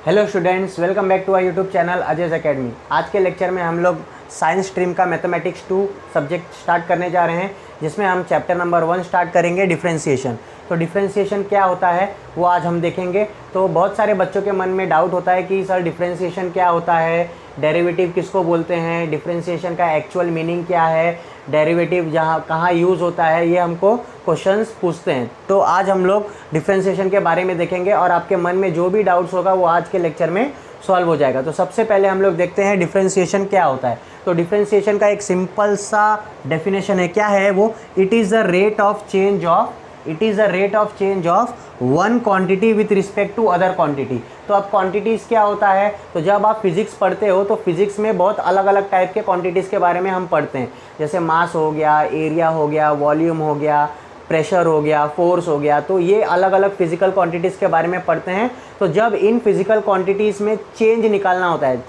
Hello students, welcome back to our YouTube channel Ajay's academy. आज के lecture में हम लोग साइंस स्ट्रीम का मैथमेटिक्स 2 सब्जेक्ट स्टार्ट करने जा रहे हैं, जिसमें हम चैप्टर नंबर 1 स्टार्ट करेंगे, डिफरेंशिएशन। तो डिफरेंशिएशन क्या होता है वो आज हम देखेंगे। तो बहुत सारे बच्चों के मन में डाउट होता है कि सर डिफरेंशिएशन क्या होता है, डेरिवेटिव किसको बोलते हैं, डिफरेंशिएशन का एक्चुअल मीनिंग क्या है, डेरिवेटिव जहाँ कहाँ यूज़ होता है, ये हमको क्वेश्चंस पूछते हैं। तो आज हम लोग डिफरेंशिएशन के बारे में देखेंगे और आपके मन में जो भी डाउट्स होगा वो आज के लेक्चर में सॉल्व हो जाएगा। तो सबसे पहले हम लोग देखते हैं डिफरेंशिएशन क्या होता है। तो डिफरेंशिएशन का एक सिंपल सा डेफिनेशन है, क्या है वो, it is the rate of change of one quantity with respect to other quantity. तो अब क्वांटिटीज़ क्या होता है, तो जब आप फिजिक्स पढ़ते हो तो फिजिक्स में बहुत अलग अलग टाइप के क्वांटिटीज़ के बारे में हम पढ़ते हैं, जैसे मास हो गया, एरिया हो गया, वॉल्यूम हो गया, प्रेशर हो गया, फोर्स हो गया। तो ये अलग अलग फिजिकल क्वांटिटीज़ के बारे में पढ़ते हैं। तो जब इन फिजिकल क्वांटिटीज़ में चेंज निकालना होता है,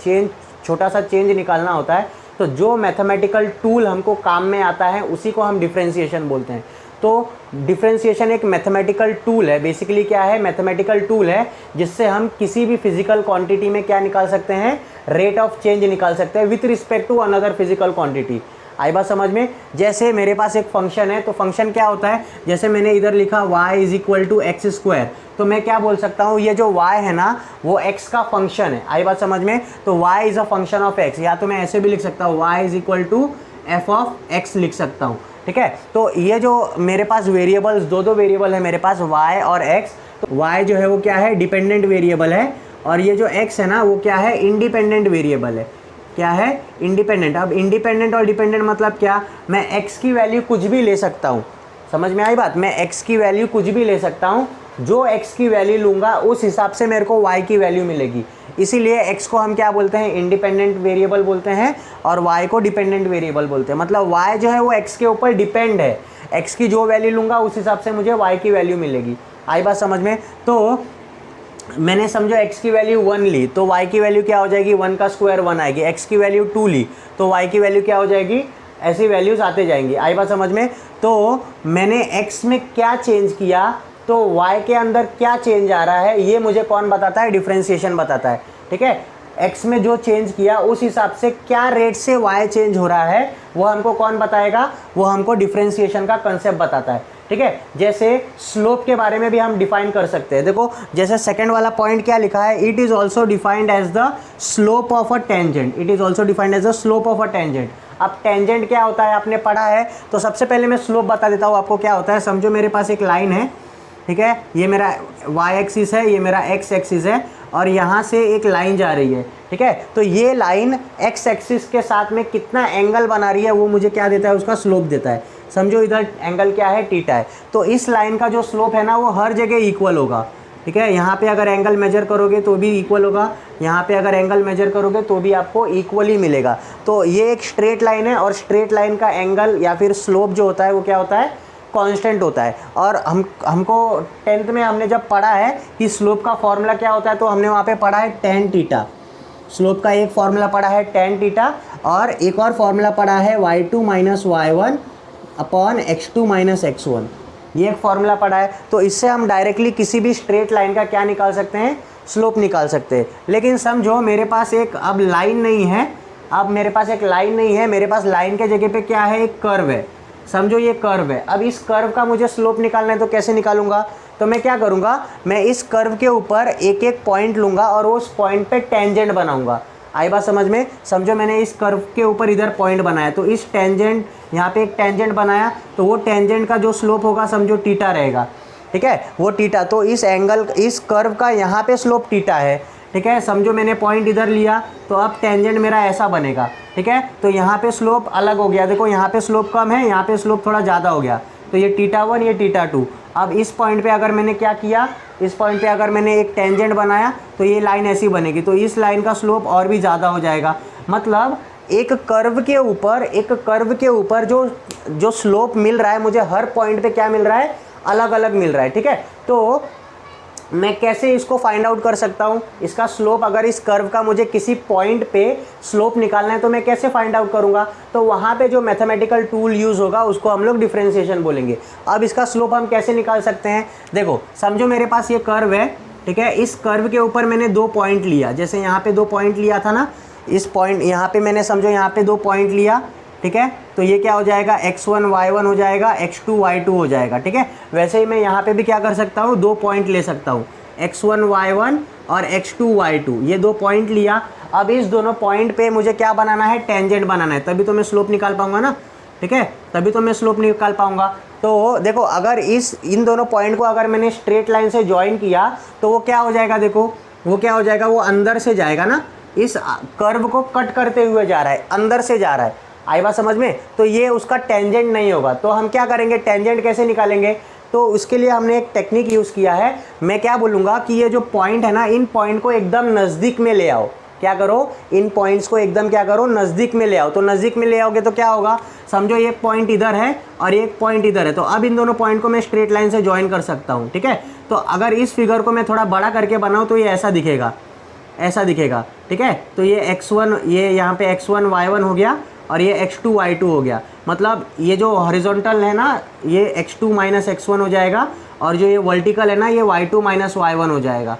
छोटा सा चेंज निकालना होता है, तो जो मैथमेटिकल टूल हमको काम में आता है उसी को हम डिफरेंशिएशन बोलते हैं। तो डिफरेंशिएशन एक मैथमेटिकल टूल है। बेसिकली क्या है, मैथमेटिकल टूल है जिससे हम किसी भी फिजिकल क्वांटिटी में क्या निकाल सकते हैं, रेट ऑफ चेंज निकाल सकते हैं with respect to another physical quantity. आई बात समझ में। जैसे मेरे पास एक फंक्शन है, तो फंक्शन क्या होता है, जैसे मैंने इधर लिखा y is equal to x square, तो मैं क्या बोल सकता हूँ, ये जो y है ना वो x का फंक्शन है। आई बात समझ में। तो y is a function of x, या तो मैं ऐसे भी लिख सकता हूँ y is equal to f of x लिख सकता हूँ। ठीक है। तो ये जो मेरे पास वेरिएबल्स, दो वेरिएबल है मेरे पास, y और x। तो y जो है वो क्या है, डिपेंडेंट वेरिएबल है, और ये जो x है ना वो क्या है, इंडिपेंडेंट वेरिएबल है। क्या है, इंडिपेंडेंट। अब इंडिपेंडेंट और डिपेंडेंट मतलब क्या, मैं x की वैल्यू कुछ भी ले सकता हूँ। समझ में आई बात, मैं x की वैल्यू कुछ भी ले सकता हूँ, जो x की वैल्यू लूँगा उस हिसाब से मेरे को y की वैल्यू मिलेगी। इसीलिए x को हम क्या बोलते हैं, इंडिपेंडेंट वेरिएबल बोलते हैं, और y को डिपेंडेंट वेरिएबल बोलते हैं। मतलब y जो है वो x के ऊपर डिपेंड है, x की जो वैल्यू लूँगा उस हिसाब से मुझे y की वैल्यू मिलेगी। आई बात समझ में। तो मैंने समझो x की वैल्यू 1 ली, तो y की वैल्यू क्या हो जाएगी, 1 का स्क्वायर 1 आएगी। x की वैल्यू 2 ली, तो y की वैल्यू क्या हो जाएगी, ऐसी वैल्यूज़ आते जाएंगी। आई बात समझ में। तो मैंने x में क्या चेंज किया, तो y के अंदर क्या चेंज आ रहा है, ये मुझे कौन बताता है, डिफरेंशिएशन बताता है। ठीक है। x में जो चेंज किया उस हिसाब से क्या रेट से y चेंज हो रहा है वो हमको कौन बताएगा, वो हमको डिफरेंशिएशन का कंसेप्ट बताता है। ठीक है। जैसे स्लोप के बारे में भी हम डिफाइन कर सकते हैं। देखो जैसे सेकंड वाला पॉइंट क्या लिखा है, it is also defined as the slope of a tangent. It is also defined as the slope of a tangent. अब टेंजेंट क्या होता है आपने पढ़ा है, तो सबसे पहले मैं स्लोप बता देता हूँ आपको क्या होता है। समझो मेरे पास एक लाइन है, ठीक है, ये मेरा y एक्सिस है, ये मेरा x एक्सिस है, और यहाँ से एक लाइन जा रही है। ठीक है। तो ये लाइन x एक्सिस के साथ में कितना एंगल बना रही है वो मुझे क्या देता है, उसका स्लोप देता है। समझो इधर एंगल क्या है, थीटा है, तो इस लाइन का जो स्लोप है ना वो हर जगह इक्वल होगा। ठीक है। यहाँ पे अगर एंगल मेजर करोगे तो भी इक्वल होगा, यहाँ पे अगर एंगल मेजर करोगे तो भी आपको इक्वल ही मिलेगा। तो ये एक स्ट्रेट लाइन है, और स्ट्रेट लाइन का एंगल या फिर स्लोप जो होता है वो क्या होता है, कांस्टेंट होता है। और हमको 10th में हमने जब पढ़ा है कि स्लोप का फॉर्मूला क्या होता है, तो हमने वहाँ पे पढ़ा है tan थीटा। स्लोप का एक फॉर्मूला पढ़ा है tan थीटा, और एक और फॉर्मूला पढ़ा है y2 minus y1 upon x2 minus x1। ये एक फॉर्मूला पढ़ा है। तो इससे हम डायरेक्टली किसी भी स्ट्रेट लाइन का क्या निकाल सकते हैं, स्लोप निकाल सकते हैं। लेकिन समझो मेरे पास एक अब लाइन नहीं है, मेरे पास लाइन के जगह पे क्या है, एक कर्व है। समझो ये कर्व है। अब इस कर्व का मुझे स्लोप निकालना है, तो कैसे निकालूंगा, तो मैं क्या करूंगा, मैं इस कर्व के ऊपर एक एक पॉइंट लूंगा और उस पॉइंट पे टेंजेंट बनाऊंगा। आई बात समझ में। समझो मैंने इस कर्व के ऊपर इधर पॉइंट बनाया, तो इस टेंजेंट, यहाँ पे एक टेंजेंट बनाया, तो वो टेंजेंट का जो स्लोप होगा समझो थीटा रहेगा। ठीक है, वो थीटा, तो इस एंगल, इस कर्व का यहाँ पे स्लोप थीटा है। ठीक है। समझो मैंने पॉइंट इधर लिया, तो अब टेंजेंट मेरा ऐसा बनेगा। ठीक है। तो यहाँ पे स्लोप अलग हो गया, देखो यहाँ पे स्लोप कम है, यहाँ पे स्लोप थोड़ा ज़्यादा हो गया, तो ये θ1 ये θ2। अब इस पॉइंट पे अगर मैंने क्या किया, इस पॉइंट पे अगर मैंने एक टेंजेंट बनाया, तो ये लाइन ऐसी बनेगी, तो इस लाइन का स्लोप और भी ज़्यादा हो जाएगा। मतलब एक कर्व के ऊपर जो स्लोप मिल रहा है मुझे, हर पॉइंट पे क्या मिल रहा है, अलग अलग मिल रहा है। ठीक है। तो मैं कैसे इसको फाइंड आउट कर सकता हूँ, इसका स्लोप, अगर इस कर्व का मुझे किसी पॉइंट पे स्लोप निकालना है तो मैं कैसे फाइंड आउट करूँगा, तो वहाँ पे जो मैथमेटिकल टूल यूज़ होगा उसको हम लोग डिफरेंशिएशन बोलेंगे। अब इसका स्लोप हम कैसे निकाल सकते हैं, देखो समझो मेरे पास ये कर्व है, ठीक है। इस कर्व के ऊपर मैंने 2 पॉइंट लिया, जैसे यहाँ पे 2 पॉइंट लिया था ना, इस पॉइंट यहाँ पे मैंने समझो यहाँ पे 2 पॉइंट लिया, ठीक है। तो ये क्या हो जाएगा, x1 y1 हो जाएगा, x2 y2 हो जाएगा, ठीक है। वैसे ही मैं यहाँ पे भी क्या कर सकता हूँ, 2 पॉइंट ले सकता हूँ, x1 y1 और x2 y2, ये 2 पॉइंट लिया। अब इस दोनों पॉइंट पे मुझे क्या बनाना है, टेंजेंट बनाना है, तभी तो मैं स्लोप निकाल पाऊंगा ना, ठीक है, तभी तो मैं स्लोप निकाल पाऊंगा। तो देखो अगर इन दोनों पॉइंट को अगर मैंने स्ट्रेट लाइन से ज्वाइन किया तो वो क्या हो जाएगा, देखो वो क्या हो जाएगा, वो अंदर से जाएगा ना, इस कर्व को कट करते हुए जा रहा है, अंदर से जा रहा है, आई बात समझ में। तो ये उसका टेंजेंट नहीं होगा। तो हम क्या करेंगे, टेंजेंट कैसे निकालेंगे, तो उसके लिए हमने एक टेक्निक यूज़ किया है। मैं क्या बोलूँगा कि ये जो पॉइंट है ना, इन पॉइंट को एकदम नज़दीक में ले आओ। क्या करो, इन पॉइंट्स को एकदम क्या करो, नज़दीक में ले आओ। तो नज़दीक में ले आओगे तो क्या होगा, समझो एक पॉइंट इधर है और एक पॉइंट इधर है, तो अब इन दोनों पॉइंट को मैं स्ट्रेट लाइन से ज्वाइन कर सकता हूँ, ठीक है। तो अगर इस फिगर को मैं थोड़ा बड़ा करके बनाऊँ तो ये ऐसा दिखेगा, ऐसा दिखेगा, ठीक है। तो ये x1, ये यहाँ पे x1 y1 हो गया और ये x2 y2 हो गया। मतलब ये जो हॉरिजॉन्टल है ना, ये x2 माइनस x1 हो जाएगा, और जो ये वर्टिकल है ना, ये y2 माइनस y1 हो जाएगा।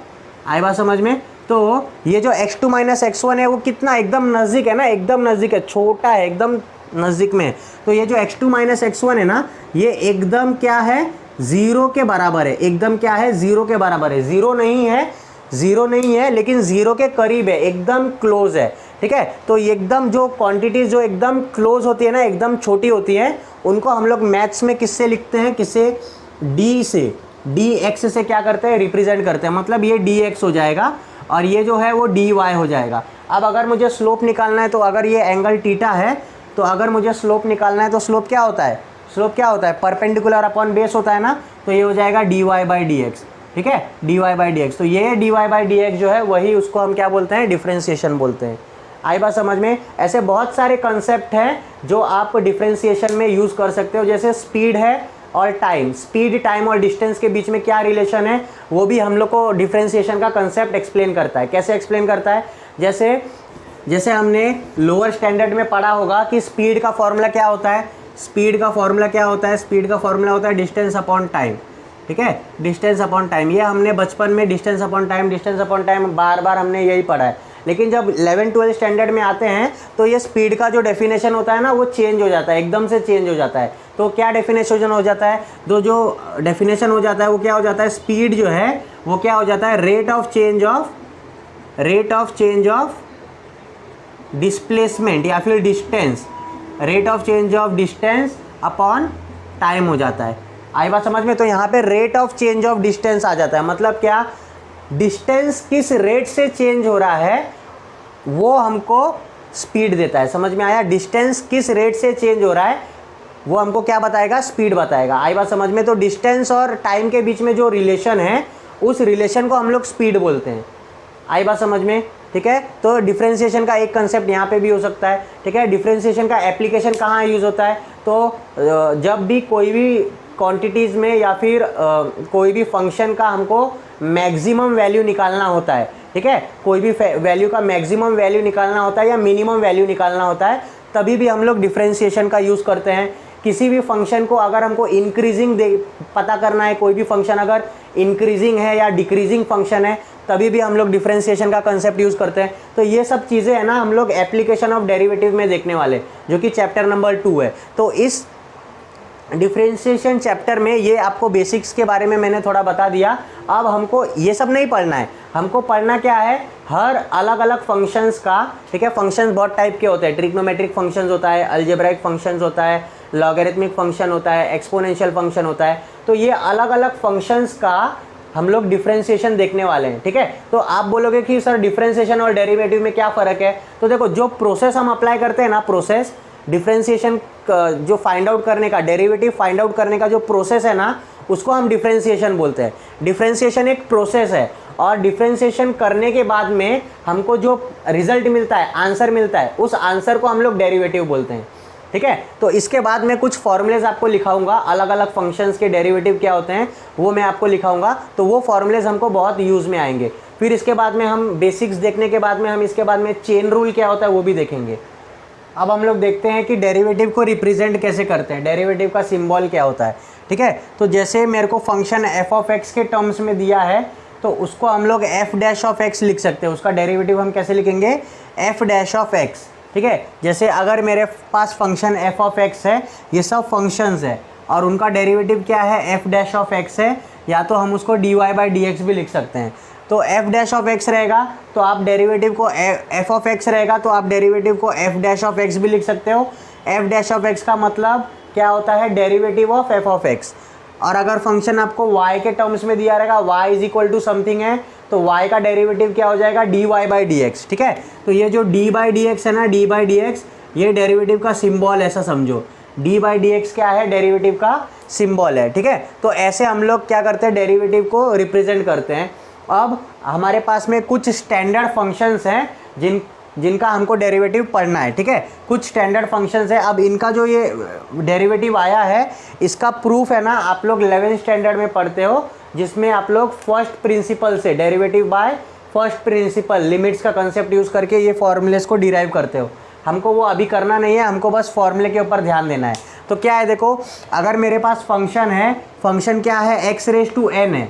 आई बात समझ में। तो ये जो x2 माइनस x1 है वो कितना एकदम नज़दीक है ना, एकदम नज़दीक है, छोटा है, एकदम नज़दीक में। तो ये जो x2 माइनस x1 है ना, ये एकदम क्या है, 0 के बराबर है, एकदम क्या है, 0 के बराबर है। 0 नहीं है, 0 नहीं है, लेकिन 0 के करीब है, एकदम क्लोज है, ठीक है। तो एकदम जो क्वांटिटीज जो एकदम क्लोज होती है ना, एकदम छोटी होती है, उनको हम लोग मैथ्स में किससे लिखते हैं, किससे, d से, dx से क्या करते हैं, रिप्रेजेंट करते हैं। मतलब ये dx हो जाएगा और ये जो है वो dy हो जाएगा। अब अगर मुझे स्लोप निकालना है, तो अगर ये एंगल थीटा है, तो अगर मुझे स्लोप निकालना है तो स्लोप क्या होता है, स्लोप क्या होता है, परपेंडिकुलर अपॉन बेस होता है ना। तो ये हो जाएगा dy बाई dx, ठीक है, dy बाई dx। तो ये dy बाई dx जो है वही, उसको हम क्या बोलते हैं, डिफ्रेंशिएशन बोलते हैं। आई बात समझ में। ऐसे बहुत सारे कंसेप्ट हैं जो आप डिफ्रेंशिएशन में यूज़ कर सकते हो, जैसे स्पीड है और टाइम, स्पीड, टाइम और डिस्टेंस के बीच में क्या रिलेशन है, वो भी हम लोग को डिफ्रेंशिएशन का कंसेप्ट एक्सप्लेन करता है। कैसे एक्सप्लेन करता है, जैसे हमने लोअर स्टैंडर्ड में पढ़ा होगा कि स्पीड का फॉर्मूला क्या होता है, स्पीड का फॉर्मूला क्या होता है, स्पीड का फॉर्मूला होता है डिस्टेंस अपॉन टाइम, ठीक है, डिस्टेंस अपॉन टाइम। ये हमने बचपन में डिस्टेंस अपॉन टाइम बार बार हमने यही पढ़ा है। लेकिन जब 11-12 स्टैंडर्ड में आते हैं तो ये स्पीड का जो डेफिनेशन होता है ना, वो चेंज हो जाता है, एकदम से चेंज हो जाता है। तो क्या डेफिनेशन हो जाता है, जो डेफिनेशन हो जाता है वो क्या हो जाता है, स्पीड जो है वो क्या हो जाता है, rate of change of displacement या फिर distance, rate of change of distance upon time हो जाता है। आई बात समझ में। तो यहाँ पे rate of change of distance आ जाता है। मतलब क्या, डिस्टेंस किस रेट से चेंज हो रहा है वो हमको स्पीड देता है। समझ में आया, डिस्टेंस किस रेट से चेंज हो रहा है वो हमको क्या बताएगा, स्पीड बताएगा। आई बात समझ में। तो डिस्टेंस और टाइम के बीच में जो रिलेशन है, उस रिलेशन को हम लोग स्पीड बोलते हैं। आई बात समझ में, ठीक है। तो डिफ्रेंशिएशन का एक कंसेप्ट यहाँ पे भी हो सकता है, ठीक है। डिफ्रेंशिएशन का एप्लीकेशन कहाँ यूज़ होता है, तो जब भी कोई भी क्वांटिटीज़ में या फिर कोई भी फंक्शन का हमको मैक्सिमम वैल्यू निकालना होता है, ठीक है, कोई भी वैल्यू का मैक्सिमम वैल्यू निकालना होता है या मिनिमम वैल्यू निकालना होता है, तभी भी हम लोग डिफ्रेंशिएशन का यूज़ करते हैं। किसी भी फंक्शन को अगर हमको इंक्रीजिंग पता करना है, कोई भी फंक्शन अगर इंक्रीजिंग है या डिक्रीजिंग फंक्शन है, तभी भी हम लोग डिफ्रेंशिएशन का कंसेप्ट यूज़ करते हैं। तो ये सब चीज़ें है ना, हम लोग एप्लीकेशन ऑफ डेरिवेटिव में देखने वाले, जो कि चैप्टर नंबर 2 है। तो इस डिफ्रेंशिएशन चैप्टर में ये आपको बेसिक्स के बारे में मैंने थोड़ा बता दिया। अब हमको ये सब नहीं पढ़ना है, हमको पढ़ना क्या है, हर अलग अलग फंक्शंस का, ठीक है। फंक्शंस बहुत टाइप के होते हैं, ट्रिग्नोमेट्रिक फंक्शंस होता है, अलजेब्राइक फंक्शंस होता है, लॉगरिथमिक फंक्शन होता है, एक्सपोनेंशियल फंक्शन होता है। तो ये अलग अलग फंक्शंस का हम लोग डिफ्रेंशिएशन देखने वाले हैं, ठीक है। तो आप बोलोगे कि सर डिफ्रेंशिएशन और डेरिवेटिव में क्या फ़र्क है, तो देखो जो प्रोसेस हम अप्लाई करते हैं ना, प्रोसेस डिफ्रेंशिएशन जो फाइंड आउट करने का, डेरिवेटिव फाइंड आउट करने का जो प्रोसेस है ना, उसको हम डिफ्रेंशिएशन बोलते हैं। डिफ्रेंशिएशन एक प्रोसेस है, और डिफ्रेंशिएशन करने के बाद में हमको जो रिजल्ट मिलता है, आंसर मिलता है, उस आंसर को हम लोग डेरिवेटिव बोलते हैं, ठीक है। तो इसके बाद मैं कुछ फॉर्मूलेज आपको लिखाऊंगा, अलग अलग फंक्शंस के डेरिवेटिव क्या होते हैं वो मैं आपको लिखाऊंगा। तो वो फॉर्मूलेज हमको बहुत यूज़ में आएंगे। फिर इसके बाद में हम बेसिक्स देखने के बाद में हम इसके बाद में चेन रूल क्या होता है वो भी देखेंगे। अब हम लोग देखते हैं कि डेरिवेटिव को रिप्रेजेंट कैसे करते हैं, डेरिवेटिव का सिंबल क्या होता है, ठीक है। तो जैसे मेरे को फंक्शन f ऑफ x के टर्म्स में दिया है, तो उसको हम लोग एफ डैश ऑफ एक्स लिख सकते हैं। उसका डेरिवेटिव हम कैसे लिखेंगे, एफ डैश ऑफ एक्स। ठीक है, जैसे अगर मेरे पास फंक्शन एफ ऑफ एक्स है, ये सब फंक्शंस है और उनका डेरिवेटिव क्या है, एफ डैश ऑफ एक्स है, या तो हम उसको d Y by D x भी लिख सकते हैं। तो एफ डैश ऑफ एक्स रहेगा तो आप डेरिवेटिव को एफ ऑफ एक्स रहेगा तो आप डेरिवेटिव को एफ डैश ऑफ एक्स भी लिख सकते हो। एफ डैश ऑफ एक्स का मतलब क्या होता है, derivative of F of x. और अगर फंक्शन आपको y के टर्म्स में दिया रहेगा, y is equal to something है, तो y का डेरिवेटिव क्या हो जाएगा, D Y by D x. ठीक है, तो ये जो डी बाई डी एक्स है ना, डी बाई डी एक्स, ये डेरिवेटिव का सिंबल ऐसा समझो। डी बाई डी एक्स क्या है, डेरिवेटिव का सिंबल है। ठीक है, तो ऐसे हम लोग क्या करते हैं, डेरिवेटिव को रिप्रेजेंट करते हैं। अब हमारे पास में कुछ स्टैंडर्ड फंक्शंस हैं जिनका हमको डेरिवेटिव पढ़ना है। ठीक है, कुछ स्टैंडर्ड फंक्शंस है। अब इनका जो ये डेरिवेटिव आया है, इसका प्रूफ है ना, आप लोग 11th स्टैंडर्ड में पढ़ते हो, जिसमें आप लोग फर्स्ट प्रिंसिपल से, derivative by first principle, limits का कंसेप्ट यूज़ करके ये फॉर्मूलेस को डिराइव करते हो। हमको वो अभी करना नहीं है, हमको बस फॉर्मूले के ऊपर ध्यान देना है। तो क्या है, देखो, अगर मेरे पास फंक्शन है, फंक्शन क्या है, एक्स रेज टू एन है,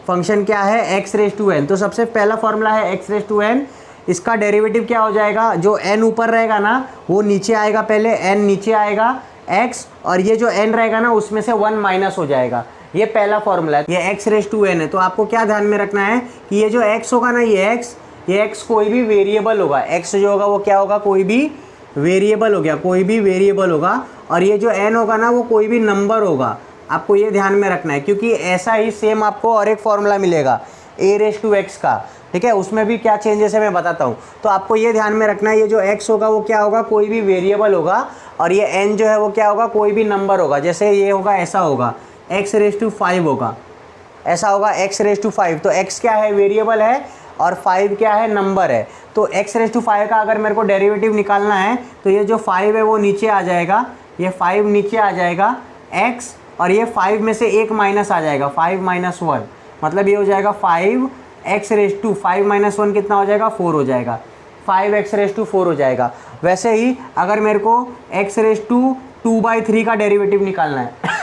फंक्शन क्या है, एक्स रेज टू एन। तो सबसे पहला फॉर्मूला है एक्स रेज टू एन। इसका डेरिवेटिव क्या हो जाएगा, जो n ऊपर रहेगा ना वो नीचे आएगा, पहले n नीचे आएगा x, और ये जो n रहेगा ना उसमें से 1 माइनस हो जाएगा। ये पहला फॉर्मूला है, ये x रेज टू n है। तो आपको क्या ध्यान में रखना है कि ये जो x होगा ना, ये x कोई भी वेरिएबल होगा। x जो होगा वो क्या होगा, कोई भी वेरिएबल हो गया, कोई भी वेरिएबल होगा। और ये जो n होगा ना वो कोई भी नंबर होगा। आपको ये ध्यान में रखना है, क्योंकि ऐसा ही सेम आपको और एक फॉर्मूला मिलेगा a रेज टू x का। ठीक है, उसमें भी क्या चेंजेस है मैं बताता हूँ। तो आपको ये ध्यान में रखना है, ये जो x होगा वो क्या होगा, कोई भी वेरिएबल होगा, और ये n जो है वो क्या होगा, कोई भी नंबर होगा। जैसे ये होगा, ऐसा होगा, x रेज टू 5 होगा, ऐसा होगा x रेज टू 5। तो x क्या है, वेरिएबल है, और 5 क्या है, नंबर है। तो x रेज टू 5 का अगर मेरे को डेरिवेटिव निकालना है तो ये जो 5 है वो नीचे आ जाएगा, ये 5 नीचे आ जाएगा x, और ये 5 में से एक माइनस आ जाएगा, 5 माइनस 1, मतलब ये हो जाएगा 5 एक्स रेज टू 5 माइनस 1 कितना हो जाएगा, 4 हो जाएगा, 5 एक्स रेज टू 4 हो जाएगा। वैसे ही अगर मेरे को एक्स रेज टू 2/3 का डेरिवेटिव निकालना है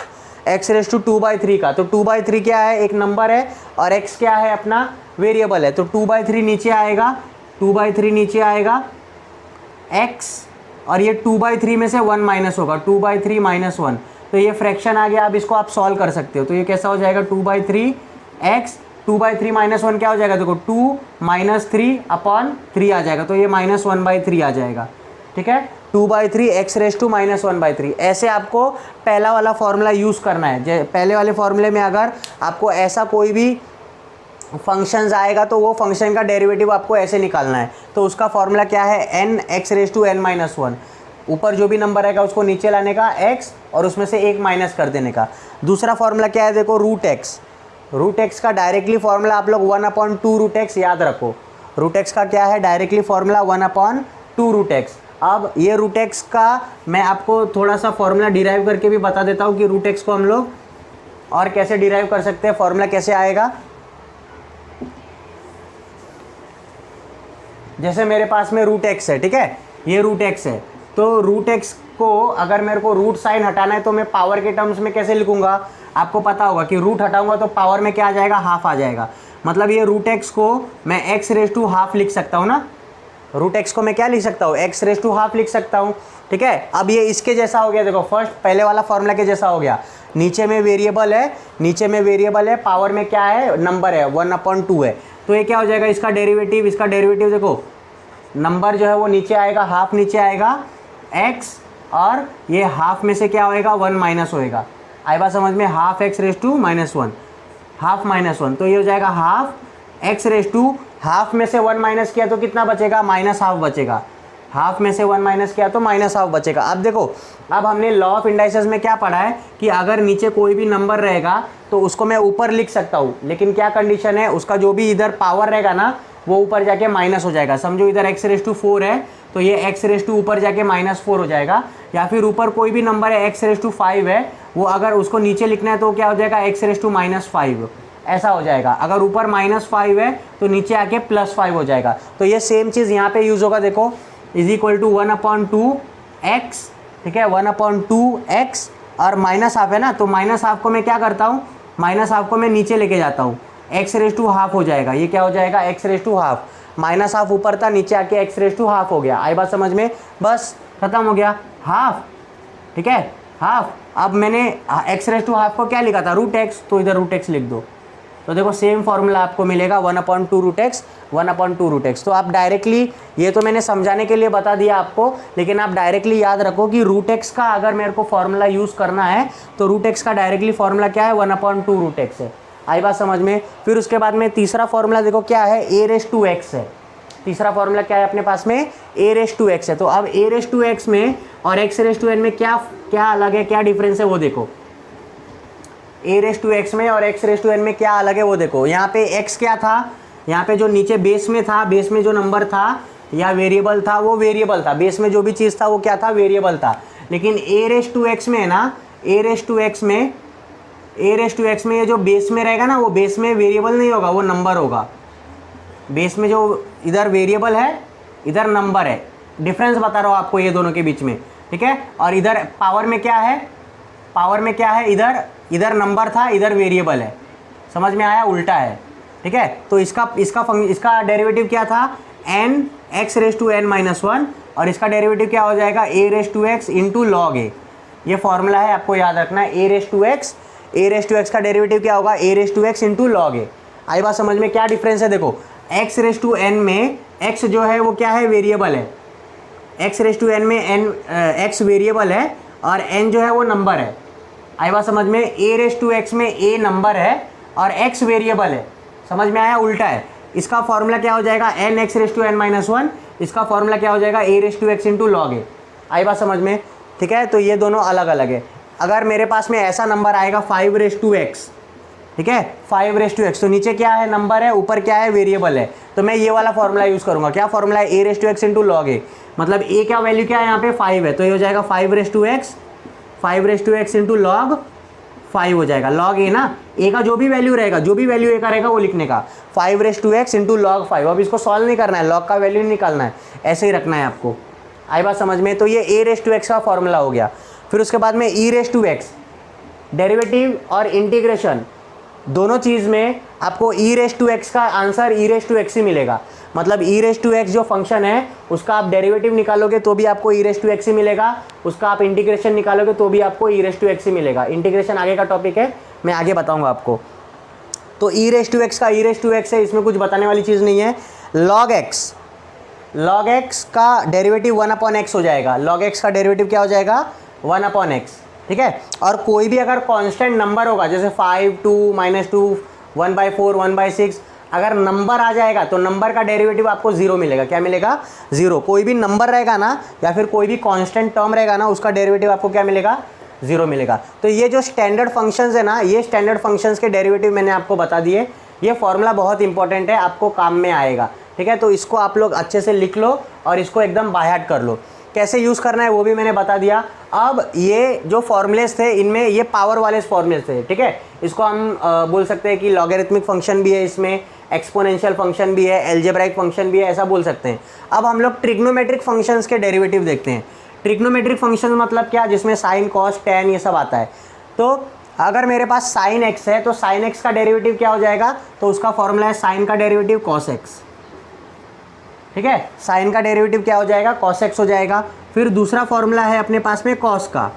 एक्स रेज टू 2/3 का, तो 2/3 क्या है, एक नंबर है, और x क्या है, अपना वेरिएबल है। तो 2/3 नीचे आएगा, 2/3 नीचे आएगा x, और ये 2/3 में से 1 माइनस होगा, 2/3 माइनस 1, तो ये फ्रैक्शन आ गया। अब इसको आप सॉल्व कर सकते हो। तो ये कैसा हो जाएगा, 2/3 x, 2/3 माइनस 1 क्या हो जाएगा, देखो 2 माइनस 3 अपॉन 3 आ जाएगा, तो ये माइनस 1/3 आ जाएगा। ठीक है, 2/3 एक्स रेज टू माइनस 1/3। ऐसे आपको पहला वाला फॉर्मूला यूज़ करना है। पहले वाले फॉर्मूले में अगर आपको ऐसा कोई भी फंक्शंस आएगा तो वो फंक्शन का डेरिवेटिव आपको ऐसे निकालना है। तो उसका फॉर्मूला क्या है, n x raise to n minus 1। ऊपर जो भी नंबर रहेगा उसको नीचे लाने का x, और उसमें से एक माइनस कर देने का। दूसरा फॉर्मूला क्या है, देखो रूट एक्स का डायरेक्टली फॉर्मूला आप लोग 1/2 रूट एक्स याद रखो। रूट एक्स का क्या है, डायरेक्टली फॉर्मूला 1/2 रूट एक्स। अब ये रूट एक्स का मैं आपको थोड़ा सा फॉर्मूला डिराइव करके भी बता देता हूँ कि रूट एक्स को हम लोग और कैसे डिराइव कर सकते हैं, फॉर्मूला कैसे आएगा। जैसे मेरे पास में रूट एक्स है, ठीक है, ये रूट एक्स है, तो रूट एक्स को अगर मेरे को रूट साइन हटाना है तो मैं पावर के टर्म्स में कैसे लिखूंगा, आपको पता होगा कि रूट हटाऊंगा तो पावर में क्या आ जाएगा, हाफ आ जाएगा। मतलब ये रूट एक्स को मैं एक्स रेज टू हाफ लिख सकता हूँ ना, रूट एक्स को मैं क्या लिख सकता हूँ, एक्स रेज टू हाफ लिख सकता हूँ। ठीक है, अब ये इसके जैसा हो गया, देखो फर्स्ट पहले वाला फॉर्मूला के जैसा हो गया। नीचे में वेरिएबल है, पावर में क्या है, नंबर है, 1/2 है। तो ये क्या हो जाएगा, इसका डेरिवेटिव देखो, नंबर जो है वो नीचे आएगा, हाफ नीचे आएगा x, और ये हाफ में से क्या होएगा, 1 माइनस होएगा। आई बात समझ में, half x raise to minus 1, half minus 1, तो ये हो जाएगा half x raise to, half में से 1 माइनस किया तो कितना बचेगा, माइनस हाफ बचेगा। हाफ में से 1 माइनस किया तो माइनस हाफ बचेगा। अब देखो, अब हमने लॉ ऑफ इंडाइसेस में क्या पढ़ा है कि अगर नीचे कोई भी नंबर रहेगा तो उसको मैं ऊपर लिख सकता हूँ, लेकिन क्या कंडीशन है, उसका जो भी इधर पावर रहेगा ना वो ऊपर जाके माइनस हो जाएगा। समझो इधर एक्स रेज टू 4 है तो ये एक्स रेज टू ऊपर जाके -4 हो जाएगा। या फिर ऊपर कोई भी नंबर है एक्स रेज टू 5 है, वो अगर उसको नीचे लिखना है तो क्या हो जाएगा, एक्स रेज टू -5 ऐसा हो जाएगा। अगर ऊपर -5 है तो नीचे आके +5 हो जाएगा। तो ये सेम चीज़ यहाँ पे यूज़ होगा, देखो इज इक्वल टू 1/2 एक्स, ठीक है, 1/2 एक्स, और माइनस हाफ है ना, तो माइनस हाफ को मैं क्या करता हूँ, माइनस हाफ को मैं नीचे लेके जाता हूँ, एक्स रेज टू हाफ हो जाएगा, ये क्या हो जाएगा x raise to half, minus half ऊपर था नीचे आके एक्स रेज टू हाफ हो गया। आई बात समझ में, बस खत्म हो गया हाफ, ठीक है हाफ। अब मैंने एक्स रेज टू हाफ को क्या लिखा था रूट एक्स, तो इधर रूट एक्स लिख दो, तो देखो सेम फॉर्मूला आपको मिलेगा 1/2 रूट एक्स 1/2 रूट एक्स। तो आप डायरेक्टली, ये तो मैंने समझाने के लिए बता दिया आपको, लेकिन आप डायरेक्टली याद रखो कि रूट एक्स का अगर मेरे को फॉर्मूला यूज़ करना है तो रूट एक्स का डायरेक्टली फॉर्मूला क्या है 1/2 रूट एक्स है। आई बात समझ में। फिर उसके बाद में तीसरा फॉर्मूला देखो क्या है, ए रेस टू एक्स है। तीसरा फॉर्मूला क्या है अपने पास में, ए रेस टू एक्स है। तो अब ए रेस टू एक्स में और एक्स रेस टू एन में क्या क्या अलग है, क्या डिफरेंस है वो देखो। ए रेस टू एक्स में और एक्स रेस टू एन में क्या अलग है वो देखो। यहाँ पे एक्स क्या था, यहाँ पे जो नीचे बेस में था, बेस में जो नंबर था या वेरिएबल था वो वेरिएबल था, बेस में जो भी चीज़ था वो क्या था वेरिएबल था। लेकिन ए रेस टू एक्स में है ना, ए रेस टू एक्स में ये जो बेस में रहेगा ना वो बेस में वेरिएबल नहीं होगा, वो नंबर होगा। बेस में जो इधर वेरिएबल है इधर नंबर है, डिफरेंस बता रहा हूँ आपको ये दोनों के बीच में, ठीक है। और इधर पावर में क्या है, पावर में क्या है, इधर नंबर था इधर वेरिएबल है, समझ में आया, उल्टा है, ठीक है। तो इसका डेरिवेटिव क्या था n x raise to n - 1 और इसका डेरिवेटिव क्या हो जाएगा a raise to x into log A. ये फॉर्मूला है आपको याद रखना है, a रेस टू x का डेरिवेटिव क्या होगा a raise to x into log A. आई बात समझ में। क्या डिफरेंस है देखो, x रेस टू n में x जो है वो क्या है वेरिएबल है, x रेस टू n में x वेरिएबल है और n जो है वो नंबर है। आई बात समझ में। a रेस टू x में a नंबर है और x वेरिएबल है, समझ में आया, उल्टा है। इसका फॉर्मूला क्या हो जाएगा n x raise to n - 1, इसका फॉर्मूला क्या हो जाएगा a raise to x into log A. आई बात समझ में, ठीक है। तो ये दोनों अलग अलग है। अगर मेरे पास में ऐसा नंबर आएगा 5 रेस टू x, ठीक है 5 रेस टू x, तो नीचे क्या है नंबर है, ऊपर क्या है वेरिएबल है, तो मैं ये वाला फॉर्मूला यूज़ करूँगा। क्या फॉर्मूला है a raise to x into log A, मतलब a क्या वैल्यू क्या है यहाँ पे 5 है, तो ये हो जाएगा 5 raise to x into log 5 हो जाएगा, लॉग ए ना, ए का जो भी वैल्यू रहेगा, जो भी वैल्यू ए का रहेगा वो लिखने का, 5 raise to x into log 5। अब इसको सॉल्व नहीं करना है, लॉग का वैल्यू नहीं निकालना है, ऐसे ही रखना है आपको। आई बात समझ में। तो ये ए रेस टू x का फॉर्मूला हो गया। फिर उसके बाद में e raise to x, derivative और इंटीग्रेशन दोनों चीज़ में आपको ई रेस टू x का answer e raise to x ही मिलेगा। मतलब ई रेस टू x जो फंक्शन है उसका आप डेरिवेटिव निकालोगे तो भी आपको ई रेस टू x ही मिलेगा, उसका आप इंटीग्रेशन निकालोगे तो भी आपको ई रेस टू x ही मिलेगा। इंटीग्रेशन आगे का टॉपिक है, मैं आगे बताऊंगा आपको। तो ई रेस टू x का ई रेस टू x है, इसमें कुछ बताने वाली चीज़ नहीं है। लॉग x का डेरिवेटिव 1/x हो जाएगा, लॉग x का डेरिवेटिव क्या हो जाएगा 1/x, ठीक है। और कोई भी अगर कांस्टेंट नंबर होगा जैसे 5, 2, -2, 1/4, 1/6, अगर नंबर आ जाएगा तो नंबर का डेरिवेटिव आपको 0 मिलेगा। क्या मिलेगा 0। कोई भी नंबर रहेगा ना या फिर कोई भी कांस्टेंट टर्म रहेगा ना उसका डेरिवेटिव आपको क्या मिलेगा 0 मिलेगा। तो ये जो स्टैंडर्ड फंक्शंस है ना, ये स्टैंडर्ड फंक्शंस के डेरिवेटिव मैंने आपको बता दिए। ये फॉर्मूला बहुत इंपॉर्टेंट है, आपको काम में आएगा, ठीक है। तो इसको आप लोग अच्छे से लिख लो और इसको एकदम बायहार्ट कर लो। कैसे यूज़ करना है वो भी मैंने बता दिया। अब ये जो फॉर्मूलेस थे इनमें ये पावर वाले फॉर्मूलेस थे, ठीक है। इसको हम बोल सकते हैं कि लॉगरिथमिक फंक्शन भी है इसमें, एक्सपोनेंशियल फंक्शन भी है, अलजेब्राइक फंक्शन भी है, ऐसा बोल सकते हैं। अब हम लोग ट्रिग्नोमेट्रिक फंक्शंस के डेरिवेटिव देखते हैं। ट्रिग्नोमेट्रिक फंक्शन मतलब क्या, जिसमें साइन कॉस टैन ये सब आता है। तो अगर मेरे पास साइन एक्स है तो साइन एक्स का डेरिवेटिव क्या हो जाएगा, तो उसका फॉर्मूला है साइन का डेरिवेटिव कॉस एक्स, ठीक है। साइन का डेरिवेटिव क्या हो जाएगा कॉस एक्स हो जाएगा। फिर दूसरा फॉर्मूला है अपने पास में कॉस का,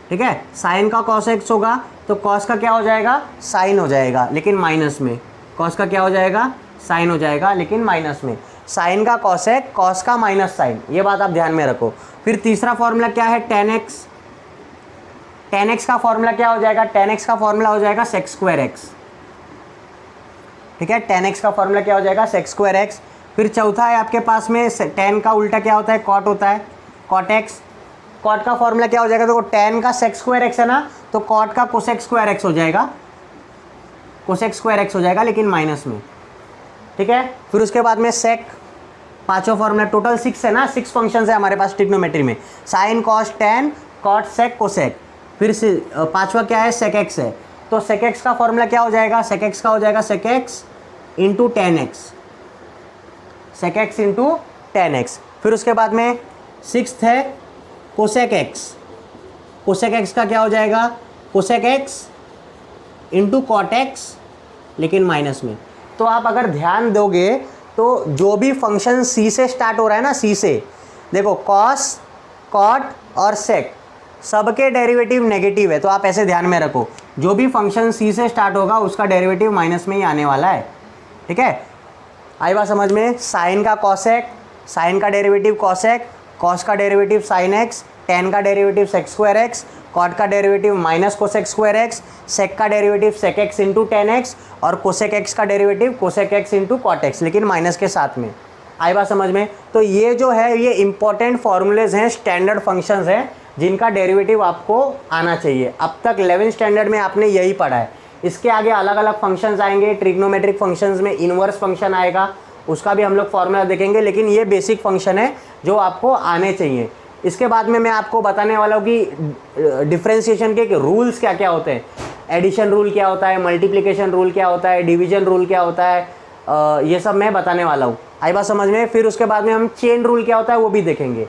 ठीक है। साइन का कॉस एक्स होगा तो कॉस का क्या हो जाएगा साइन हो जाएगा लेकिन माइनस में, कॉस का क्या हो जाएगा साइन हो जाएगा लेकिन माइनस में। साइन का कॉस एक्स, कॉस का माइनस साइन, ये बात आप ध्यान में रखो। फिर तीसरा फॉर्मूला क्या है टेन एक्स। टेन एक्स का फॉर्मूला क्या हो जाएगा, टेन एक्स का फॉर्मूला हो जाएगा सेक स्क्वायर एक्स, ठीक है। टेन एक्स का फॉर्मूला क्या हो जाएगा सेक स्क्वायर एक्स। फिर चौथा है आपके पास में टेन का उल्टा क्या होता है कॉट होता है, कॉट एक्स। कॉट का फॉर्मूला क्या हो जाएगा, देखो टेन का सेक स्क्वायर एक्स है ना, तो कॉट का कोसेक स्क्वायर एक्स हो जाएगा, कोसेक स्क्वायर एक्स हो जाएगा लेकिन माइनस में, ठीक है। फिर उसके बाद में सेक, पांचों फॉर्मूला टोटल 6 है ना, 6 फंक्शंस है हमारे पास ट्रिग्नोमेट्री में, sine cos tan cot sec cosec. फिर पांचवा क्या है सेक एक्स है, तो सेक एक्स का फॉर्मूला क्या हो जाएगा, सेक एक्स का हो जाएगा sec x into tan x, sec x into tan x. फिर उसके बाद में 6th है कोसेक एक्स। कोसेक एक्स का क्या हो जाएगा cosec x into cot x लेकिन माइनस में। तो आप अगर ध्यान दोगे तो जो भी फंक्शन सी से स्टार्ट हो रहा है ना, सी से, देखो कॉस, कॉट और सेक सबके डेरिवेटिव नेगेटिव है। तो आप ऐसे ध्यान में रखो, जो भी फंक्शन सी से स्टार्ट होगा उसका डेरिवेटिव माइनस में ही आने वाला है। ठीक है, आई बात समझ में। साइन का कॉसेक, साइन का डेरिवेटिव कॉसेक, कॉस का डेरिवेटिव साइन एक्स, टेन का derivative sec square X, cot का derivative minus cosec square X, sec का derivative sec x into tan X, और कोसेक एक्स का derivative cosec x into cot x, लेकिन minus के साथ में। आई बात समझ में। तो ये जो है ये इंपॉर्टेंट फॉर्मूलेज हैं, स्टैंडर्ड फंक्शंस हैं जिनका डेरिवेटिव आपको आना चाहिए। अब तक 11th स्टैंडर्ड में आपने यही पढ़ा है। इसके आगे अलग अलग फंक्शंस आएंगे, ट्रिग्नोमेट्रिक फंक्शंस में इन्वर्स फंक्शन आएगा, उसका भी हम लोग फॉर्मूला देखेंगे, लेकिन ये बेसिक फंक्शन है जो आपको आने चाहिए। इसके बाद में मैं आपको बताने वाला हूँ कि डिफ्रेंशिएशन के रूल्स क्या क्या होते हैं। एडिशन रूल क्या होता है, मल्टीप्लिकेशन रूल क्या होता है, डिवीजन रूल क्या होता है, ये सब मैं बताने वाला हूँ। आई बात समझ में। फिर उसके बाद में हम चेन रूल क्या होता है वो भी देखेंगे।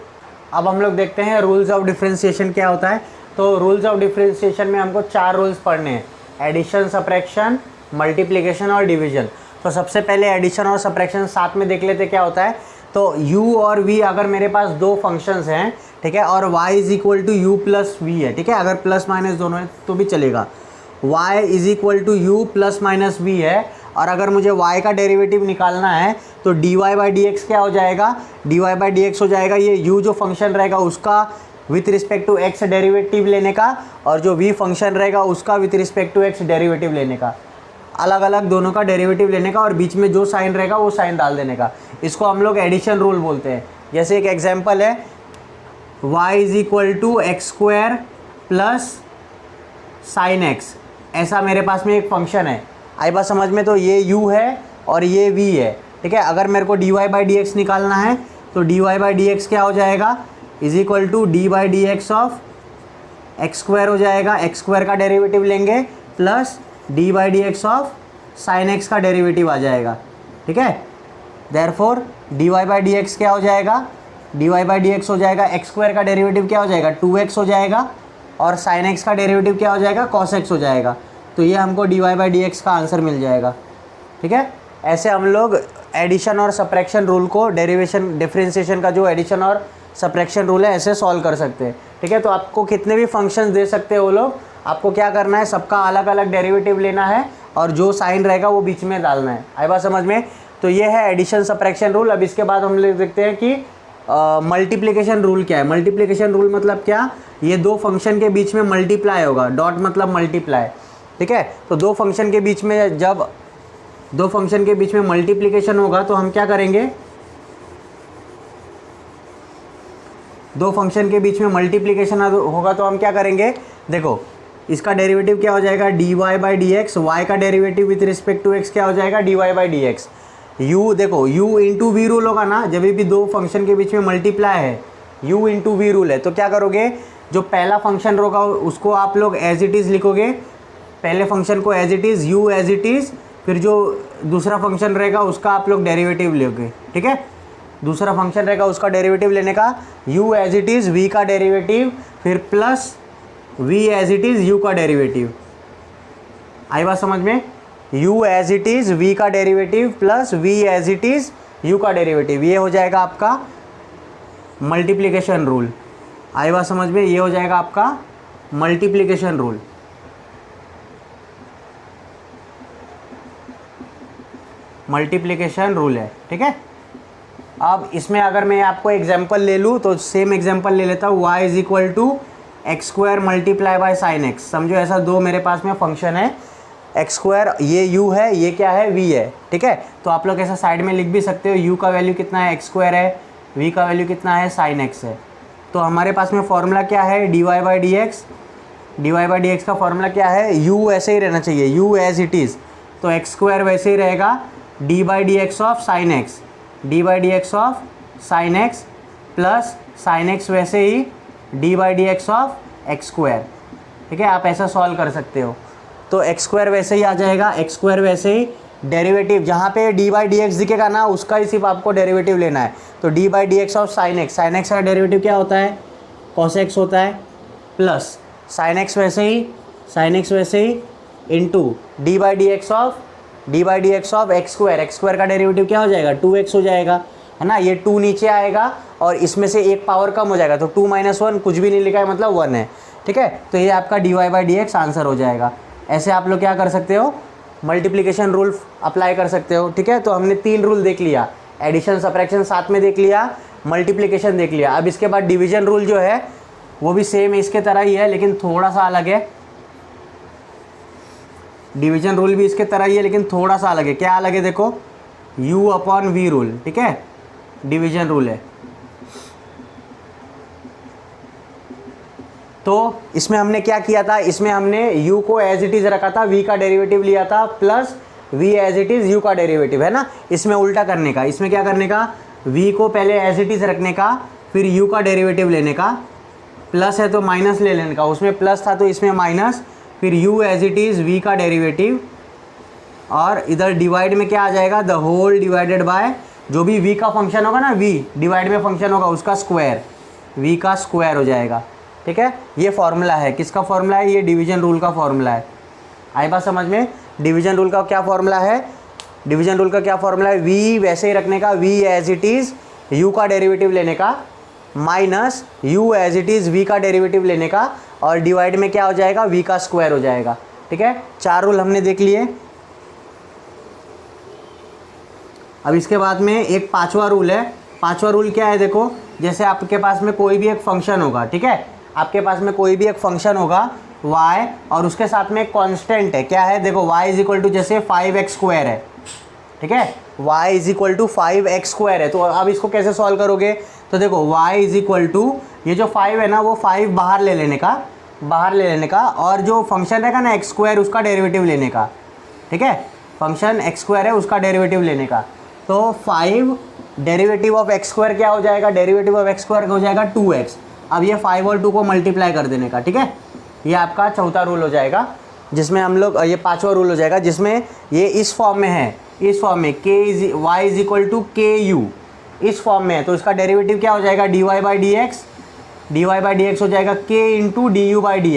अब हम लोग देखते हैं रूल्स ऑफ डिफ्रेंशिएशन क्या होता है। तो रूल्स ऑफ डिफ्रेंशिएशन में हमको 4 रूल्स पढ़ने हैं, एडिशन, सब्ट्रैक्शन, मल्टीप्लिकेशन और डिवीजन। तो सबसे पहले एडिशन और सब्ट्रैक्शन साथ में देख लेते क्या होता है। तो u और v अगर मेरे पास दो फंक्शंस हैं, ठीक है, और y is equal to u plus v है, ठीक है, अगर प्लस माइनस दोनों है तो भी चलेगा। y is equal to u plus minus v है, और अगर मुझे y का डेरिवेटिव निकालना है तो dy बाई डी एक्स क्या हो जाएगा, dy बाई डी एक्स हो जाएगा ये u जो फंक्शन रहेगा उसका with respect to x derivative लेने का, और जो v फंक्शन रहेगा उसका with respect to x derivative लेने का, अलग अलग दोनों का डेरिवेटिव लेने का, और बीच में जो साइन रहेगा वो साइन डाल देने का। इसको हम लोग एडिशन रूल बोलते हैं। जैसे एक एग्जांपल है, y is equal to x square plus sine x, ऐसा मेरे पास में एक फंक्शन है। आई बात समझ में। तो ये u है और ये v है, ठीक है। अगर मेरे को dy बाई डी एक्स निकालना है तो dy बाई डी एक्स क्या हो जाएगा, is equal to d by D x of x square हो जाएगा, एक्स स्क्वायर का डेरिवेटिव लेंगे plus d by D x of sine x का डेरिवेटिव आ जाएगा, ठीक है। Therefore d Y by D x क्या हो जाएगा, D Y by D x हो जाएगा, एक्स स्क्वायर का डेरिवेटिव क्या हो जाएगा, 2x हो जाएगा, और साइन एक्स का डेरिवेटिव क्या हो जाएगा, कॉस एक्स हो जाएगा। तो ये हमको d Y by D x का आंसर मिल जाएगा, ठीक है। ऐसे हम लोग एडिशन और सब्ट्रैक्शन रूल को, डेरिवेशन डिफरेंशिएशन का जो एडिशन और सब्ट्रैक्शन रूल है, ऐसे सॉल्व कर सकते हैं, ठीक है। तो आपको कितने भी फंक्शंस दे सकते हैं वो लोग, आपको क्या करना है, सबका अलग अलग डेरिवेटिव लेना है और जो साइन रहेगा वो बीच में डालना है। आई बात समझ में। तो ये है एडिशन सब्ट्रैक्शन रूल। अब इसके बाद हम लोग देखते हैं कि मल्टीप्लिकेशन रूल क्या है। मल्टीप्लिकेशन रूल मतलब क्या, ये दो फंक्शन के बीच में मल्टीप्लाई होगा, डॉट मतलब मल्टीप्लाई, ठीक है। तो दो फंक्शन के बीच में, जब दो फंक्शन के बीच में मल्टीप्लिकेशन होगा तो हम क्या करेंगे, दो फंक्शन के बीच में मल्टीप्लिकेशन होगा तो हम क्या करेंगे, देखो इसका डेरिवेटिव क्या हो जाएगा, D Y by D X, Y का derivative with respect to X क्या हो जाएगा, D Y by D X. U देखो u इंटू वी रूल होगा ना, जब भी दो फंक्शन के बीच में मल्टीप्लाई है, u इंटू वी रूल है, तो क्या करोगे, जो पहला फंक्शन होगा उसको आप लोग एज इट इज़ लिखोगे, पहले फंक्शन को as it is, u as it is, फिर जो दूसरा फंक्शन रहेगा उसका आप लोग डेरिवेटिव लोगे, ठीक है। दूसरा फंक्शन रहेगा उसका डेरिवेटिव लेने का, u as it is, v का डेरिवेटिव, फिर plus v as it is, u का डेरिवेटिव। आई बात समझ में। u as it is, v का derivative plus v as it is, u का डेरिवेटिव, ये हो जाएगा आपका मल्टीप्लिकेशन रूल। आई बात समझ में, ये हो जाएगा आपका मल्टीप्लिकेशन रूल। मल्टीप्लिकेशन रूल है, ठीक है। अब इसमें अगर मैं आपको एग्जांपल ले लूँ तो सेम एग्जांपल ले लेता हूँ, y is equal to x square multiply by sine x. समझो ऐसा दो मेरे पास में फंक्शन है, एक्स स्क्वायर, ये u है, ये क्या है, v है, ठीक है। तो आप लोग ऐसा साइड में लिख भी सकते हो, u का वैल्यू कितना है, एक्स स्क्वायर है, v का वैल्यू कितना है, साइन एक्स है। तो हमारे पास में फॉर्मूला क्या है, D Y by D X. D Y by D x का फॉर्मूला क्या है, u ऐसे ही रहना चाहिए, u एज इट इज़, तो एक्स स्क्वायर वैसे ही रहेगा, D by D x of sine X, D by D x of sine X plus sine X वैसे ही D by D x of x square, ठीक है। आप ऐसा सॉल्व कर सकते हो। तो एक्स स्क्वायर वैसे ही आ जाएगा, एक्स स्क्वायर वैसे ही, डेरिवेटिव जहाँ पे डी बाई डी एक्स दिखेगा ना उसका ही सिर्फ आपको डेरिवेटिव लेना है। तो D by D x of sine x, sign x का डेरिवेटिव क्या होता है, कॉस एक्स होता है, प्लस साइन एक्स वैसे ही, साइन एक्स वैसे ही, into D by D x of D by D x of x square का डेरिवेटिव क्या हो जाएगा 2x हो जाएगा, है ना। ये 2 नीचे आएगा और इसमें से एक पावर कम हो जाएगा, तो 2 - 1 कुछ भी नहीं लिखा है मतलब 1 है, ठीक है। तो ये आपका d Y by D x answer हो जाएगा। ऐसे आप लोग क्या कर सकते हो, मल्टीप्लिकेशन रूल अप्लाई कर सकते हो, ठीक है। तो हमने 3 रूल देख लिया, एडिशन सब्ट्रैक्शन साथ में देख लिया, मल्टीप्लिकेशन देख लिया। अब इसके बाद डिवीजन रूल जो है वो भी सेम इसके तरह ही है लेकिन थोड़ा सा अलग है। डिवीजन रूल भी इसके तरह ही है लेकिन थोड़ा सा अलग है। क्या अलग है देखो, u/v रूल, ठीक है, डिवीजन रूल है। तो इसमें हमने क्या किया था, इसमें हमने u को एज इट इज़ रखा था, v का डेरिवेटिव लिया था plus v as it is u का डेरिवेटिव, है ना। इसमें उल्टा करने का, इसमें क्या करने का, v को पहले एज इट इज़ रखने का, फिर u का डेरिवेटिव लेने का, प्लस है तो माइनस ले लेने का, उसमें प्लस था तो इसमें माइनस, फिर u as it is v का डेरिवेटिव, और इधर डिवाइड में क्या आ जाएगा, द होल डिवाइडेड बाय जो भी v का फंक्शन होगा ना, v डिवाइड में फंक्शन होगा उसका स्क्वायर, v का स्क्वायर हो जाएगा, ठीक है। ये फॉर्मूला है, किसका फॉर्मूला है, ये डिवीजन रूल का फॉर्मूला है। आई बात समझ में, डिवीजन रूल का क्या फॉर्मूला है, डिवीजन रूल का क्या फॉर्मूला है, v वैसे ही रखने का, v as it is u का डेरिवेटिव लेने का, minus u as it is v का डेरिवेटिव लेने का, और डिवाइड में क्या हो जाएगा, v का स्क्वायर हो जाएगा, ठीक है। 4 रूल हमने देख लिए। अब इसके बाद में एक 5वां रूल है। 5वां रूल क्या है देखो, जैसे आपके पास में कोई भी एक फंक्शन होगा, ठीक है, आपके पास में कोई भी एक फंक्शन होगा y और उसके साथ में एक कांस्टेंट है, क्या है देखो, y इज इक्वल टू जैसे 5x स्क्वायर है, ठीक है, y is equal to 5x square है। तो अब इसको कैसे सॉल्व करोगे, तो देखो y इज इक्वल टू ये जो 5 है ना, वो 5 बाहर ले लेने का, और जो फंक्शन रहेगा ना x स्क्वायर उसका डेरिवेटिव लेने का, ठीक है, फंक्शन x स्क्वायर है उसका डेरिवेटिव लेने का। तो 5 डेरिवेटिव ऑफ x स्क्वायर क्या हो जाएगा, डेरिवेटिव ऑफ x स्क्वायर हो जाएगा 2x। अब ये 5 और 2 को मल्टीप्लाई कर देने का, ठीक है। ये आपका चौथा रूल हो जाएगा, जिसमें हम लोग, ये 5वां रूल हो जाएगा, जिसमें ये इस फॉर्म में है, इस फॉर्म में y is equal to ku, इस फॉर्म में है, तो इसका डेरिवेटिव क्या हो जाएगा, dy बाई डी एक्स हो जाएगा k into D you by D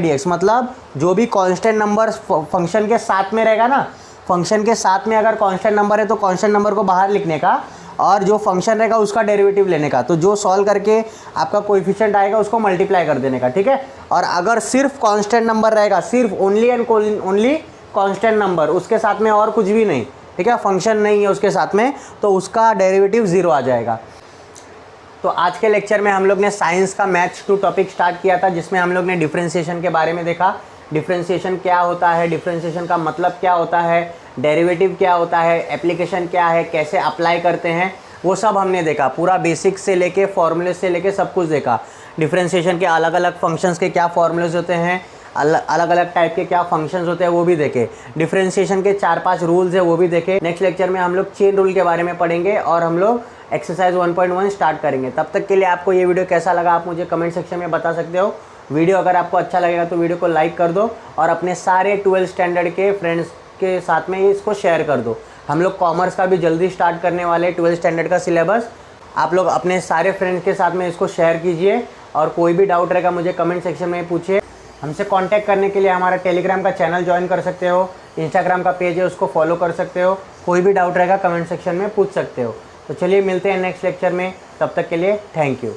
x. मतलब जो भी कांस्टेंट नंबर फंक्शन के साथ में रहेगा ना, फंक्शन के साथ में अगर कांस्टेंट नंबर है तो कांस्टेंट नंबर को बाहर लिखने का, और जो फंक्शन रहेगा उसका डेरिवेटिव लेने का। तो जो सॉल्व करके आपका कोएफिशिएंट आएगा उसको मल्टीप्लाई कर देने का, ठीक है। और अगर सिर्फ कांस्टेंट नंबर रहेगा, सिर्फ only and only constant number, उसके साथ में और कुछ भी नहीं, ठीक है, फंक्शन नहीं है उसके साथ में, तो उसका डेरिवेटिव 0 आ जाएगा। तो आज के लेक्चर में हम लोग ने साइंस का मैथ्स 2 टॉपिक स्टार्ट किया था, जिसमें हम लोग ने डिफरेंशिएशन के बारे में देखा, डिफरेंशिएशन क्या होता है, डिफरेंशिएशन का मतलब क्या होता है, डेरिवेटिव क्या होता है, एप्लीकेशन क्या है, कैसे अप्लाई करते हैं, वो सब हमने देखा। पूरा बेसिक से लेके फॉर्मूले से लेके सब कुछ देखा। डिफरेंशिएशन के अलग अलग फंक्शंस के क्या फॉर्मूलेज होते हैं, अलग अलग टाइप के क्या फंक्शंस होते हैं वो भी देखे। डिफरेंशिएशन के 4-5 रूल्स है वो भी देखे। नेक्स्ट लेक्चर में हम लोग चेन रूल के बारे में पढ़ेंगे और हम लोग एक्सरसाइज 1.1 स्टार्ट करेंगे। तब तक के लिए आपको ये वीडियो कैसा लगा आप मुझे कमेंट सेक्शन में बता सकते हो। वीडियो अगर आपको अच्छा लगेगा तो वीडियो को लाइक कर दो और अपने सारे 12th स्टैंडर्ड के फ्रेंड्स के साथ में इसको शेयर कर दो। हम लोग कॉमर्स का भी जल्दी स्टार्ट करने वाले 12th स्टैंडर्ड का सिलेबस। आप लोग अपने सारे फ्रेंड्स के साथ में इसको शेयर कीजिए और कोई भी डाउट रहेगा मुझे कमेंट सेक्शन में पूछिए। हमसे कांटेक्ट करने के लिए हमारा टेलीग्राम का चैनल ज्वाइन कर सकते हो, इंस्टाग्राम का पेज है उसको फॉलो कर सकते हो। कोई भी डाउट रहेगा कमेंट सेक्शन में पूछ सकते हो। तो चलिए मिलते हैं नेक्स्ट लेक्चर में, तब तक के लिए थैंक यू।